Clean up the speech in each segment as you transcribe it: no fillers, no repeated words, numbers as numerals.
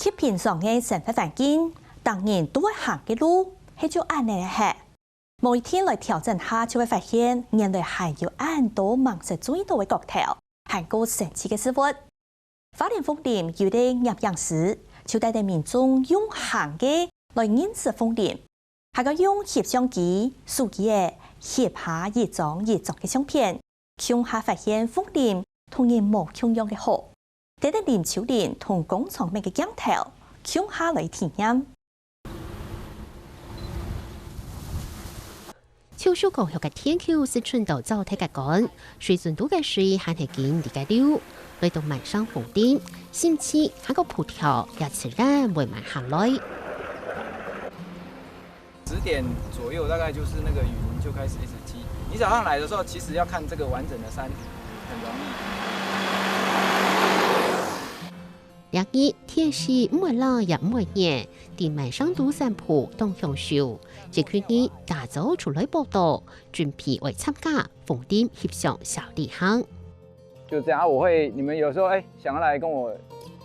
贴平常嘅生活環境，當然都會行嘅路，係就按嚟行。某一天來調整下，就會發現原來還有很多忙着注意到嘅角頭，還有神奇嘅事物。花蓮鳳林有啲入樣時，就帶領民眾用行嘅來認識鳳林，還個用攝像機、手機嘅攝下一張嘅相片，向下發現鳳林同人冇同樣嘅好。睇得林秋蓮同工廠咩嘅鏡頭，向下來體驗。超小國有個天橋是春到早睇嘅趕，水準多嘅水還係見地嘅溜，來到晚上鳳林，甚至還個鋪條也自然會慢下來。10點左右，大概就是那個雲就開始一直積。你早上來的時候，其實要看這個完整的山，很容易。日日天氣唔會冷也唔會熱，連晚上都散步當享受。這區日大早出來報道，準備為參加鳳林翕相小旅行。就這樣，我會你們有時候想要來跟我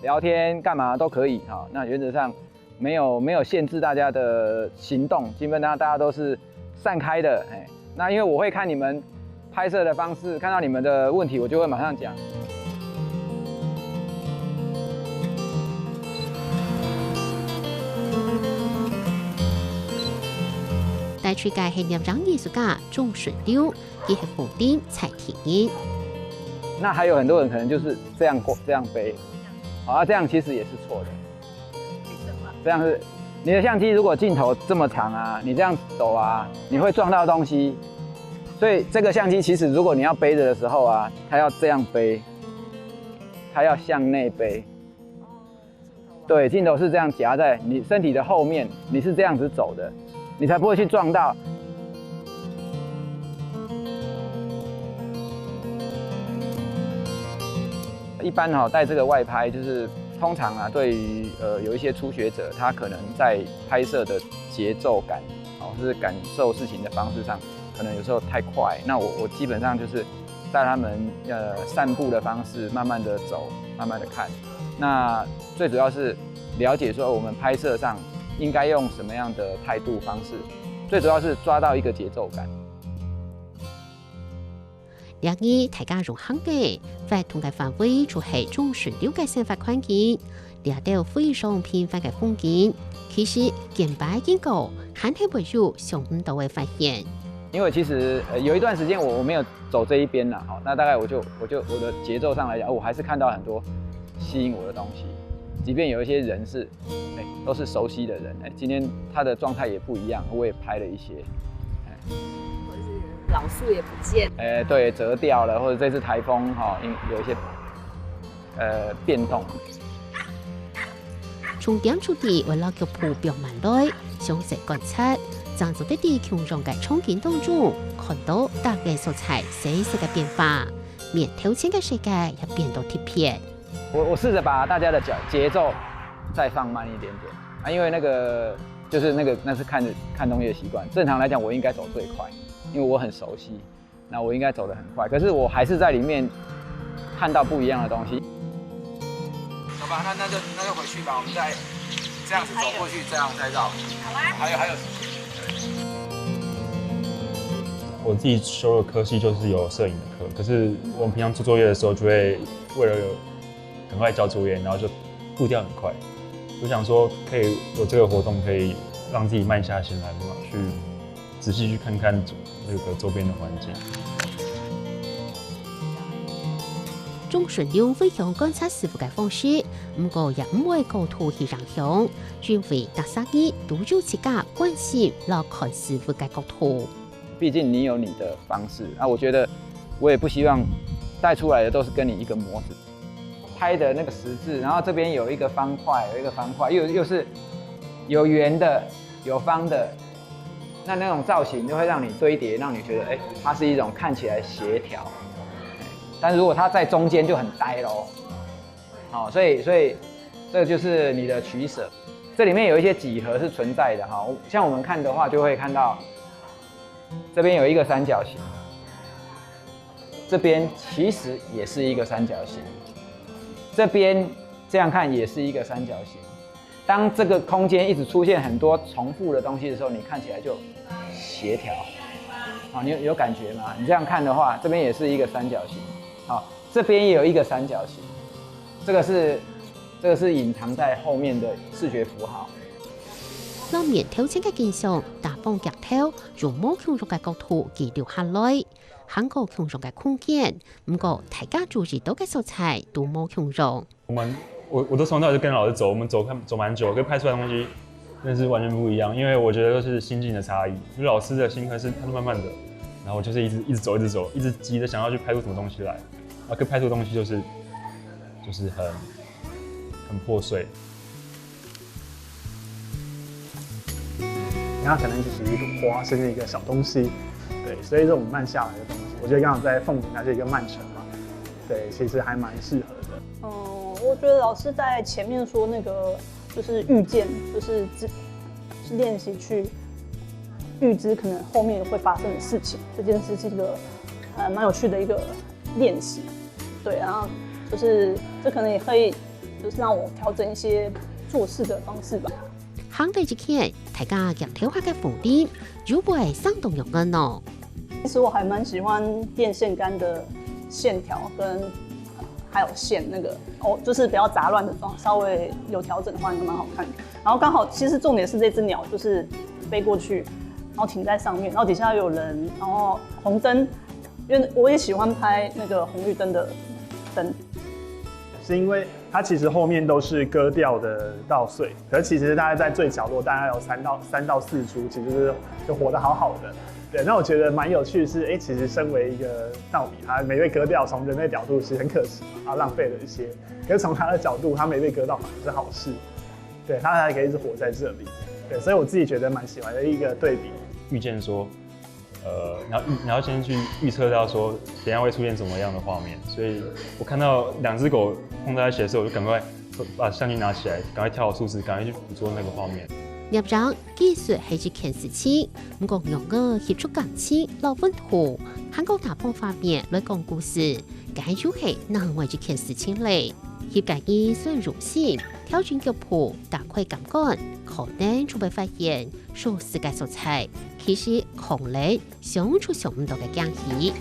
聊天幹嘛都可以哈。那原則上沒有限制大家的行動，基本上大家都是散開的。那因為我會看你們拍攝的方式，看到你們的問題，我就會馬上講。帶出嘅係攝影藝術家鍾順溜，佢係鳳林採體驗。那還有很多人可能就是這樣背，啊，這樣其實也是錯的。這樣是你的相機如果鏡頭這麼長啊，你這樣走啊，你會撞到東西。所以這個相機其實如果你要背着的時候啊，它要這樣背，它要向內背。對，鏡頭是這樣夾在你身體的後面，你是這樣子走的，你才不會去撞到。一般帶這個外拍，就是通常啊，對於有一些初學者，他可能在拍攝的節奏感，或是感受事情的方式上，可能有時候太快。那我基本上就是帶他們散步的方式，慢慢的走，慢慢的看。那最主要是了解說我們拍攝上應該用什麼樣的態度方式，最主要是抓到一個節奏感。日日大家融合嘅，活動嘅範圍就係鍾順溜嘅生活環境，掠到非常偏僻嘅風景。其實見擺見過，還係會有想唔到嘅發現。因為其實有一段時間我沒有走這一邊啦，那大概我的節奏上來講，我還是看到很多吸引我的東西。即便有一些人是都是熟悉的人，今天他的狀態也不一樣，我也拍了一些。老樹也不見，對，折掉了，或者這次颱風有一些變動。從點出地為了叫鋪表慢來，詳細觀察，站在啲強壯嘅場景當中，看到大概素材細細嘅變化，面頭前嘅世界也變到貼片。我試着把大家的節奏再放慢一點點啊，因為那是看東西的習慣。正常來講，我應該走最快。因為我很熟悉，那我應該走得很快，可是我還是在裡面看到不一樣的東西。走吧，那就回去吧，我們再這樣子走過去，這樣再繞。好啊。還有。我自己修的科系就是有攝影的課，可是我們平常做作業的時候，就會為了趕快交作業，然後就步調很快。我想說，可以有這個活動，可以讓自己慢下心來嘛，去仔細去看看這個周邊的環境。鍾順溜分享觀察事物嘅方式，不過也唔會過度去影響，因為特色嘅都有自家關心來看事物嘅角度。畢竟你有你的方式，我覺得我也不希望帶出來的都是跟你一個模子。拍的那個十字，然後這邊有一個方塊，又是有圓的，有方的。那種造型就會讓你堆疊，讓你覺得它是一種看起來協調。但如果它在中間就很呆咯。好，所以這就是你的取捨。這裡面有一些幾何是存在的哈，像我們看的話就會看到，這邊有一個三角形，這邊其實也是一個三角形，這邊這樣看也是一個三角形。当这个空间一直出现很多重复的东西的时候，你看起来就协调。好，你有感觉吗？你这样看的话，这边也是一个三角形，好，这边也有一个三角形，这个是隐藏在后面的视觉符号。老面挑戰嘅現象，大方腳頭用冇強弱嘅角度記錄下來，韓國強弱嘅空間，不過大家注意到嘅素材都冇強弱。我都從小就跟老師走，我們走蠻久，跟拍出來的東西真的是完全不一樣，因為我覺得都是心境的差異。因為老師的新課是他是慢慢的，然後我就是一直走，一直急着想要去拍出什麼東西來，然後跟拍出的東西就是很破碎。它可能只是一朵花，甚至一个小东西，对，所以这种慢下来的东西，我觉得刚好在凤林它是一个慢城嘛，对，其实还蛮适合的。我觉得老师在前面说那个就是预见，就是练习去预知可能后面会发生的事情，这件事是一个蛮有趣的一个练习，对，然后就是这可能也可以就是让我调整一些做事的方式吧。行第一期，大家腳頭下嘅風點，如果係生動用嘅呢？其實我還蠻喜歡電線桿的線條跟還有線那個就是比較雜亂的狀，稍微有調整的話，應該蠻好看的。然後剛好，其實重點是這隻鳥就是飛過去，然後停在上面，然後底下有人，然後紅燈，因為我也喜歡拍那個紅綠燈的燈。是因为它其实后面都是割掉的稻穗，可是其实大概在最角落，大概有3到4株，其实就活得好好的。对，那我觉得蛮有趣的是，其实身为一个稻米，它没被割掉，从人类角度是很可惜嘛，它浪费了一些。可是从它的角度，它没被割到反而是好事，对，它还可以一直活在这里。对，所以我自己觉得蛮喜欢的一个对比。预见说，你要先去预测到说，等一下会出现什么样的画面。所以我看到2只狗碰在一起的时候，我就赶快把相机拿起来，赶快跳好数值，赶快去捕捉那个画面。入場技術係一件事情，不過用個協助感情老溫圖，韓國大方方面來講故事，解就係難為一件事情嚟。協介嘅雖入線，挑戰腳譜，打開感官，可能就會發現，數世界素材其實可能想出想唔到嘅驚喜。